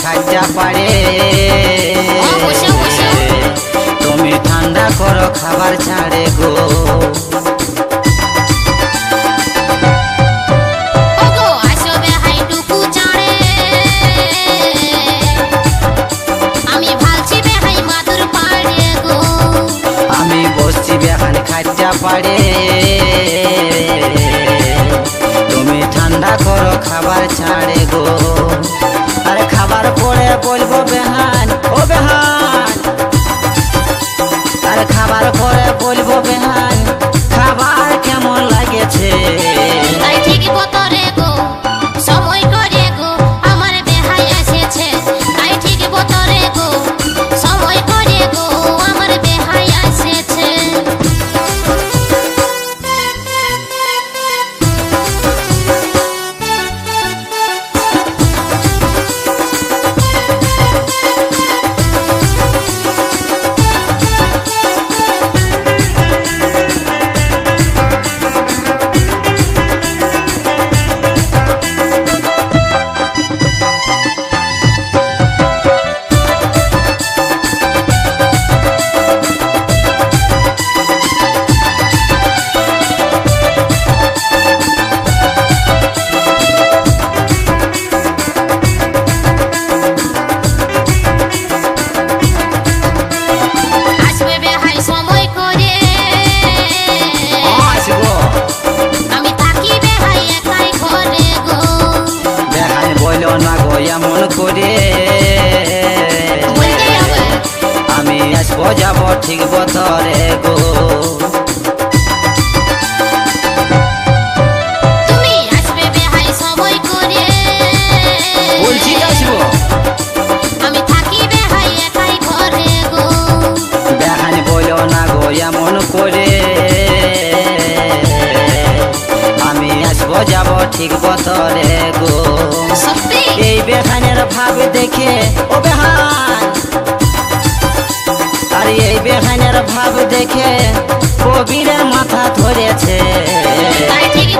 খাইতে পারে তুমি ঠান্ডা করো খাবার ছাড়ে গো আমি বসছি বেহান খাইতে পারে তুমি ঠান্ডা করো খাবার ছাড়ে গো আরে খাবার পরে বলবো বেহান ও বেহান আরে খাবার পরে বলবো বেহান খাবার কেমন লাগেছে তাই ঠিক বতরে গো সময় করে গো আমার বেহাই এসেছে তাই ঠিক বতরে গো সময় করে গো আমার বেহাই এসেছে এমন করে আমি আসবো যাব ঠিক বতরে গো তুমি আসবে বেহাই সময় করে বলছি আসবো আমি থাকি বেহাই একাই ঘরে গো বেহান বলো না গো এমন করে আমি আসবো যাব ঠিক বতরে গো সত্যি এই বেহানের ভাব দেখে ও বেহান আর এই বেহানের ভাব দেখে কবিরের মাথা ধরেছে তাই ঠিক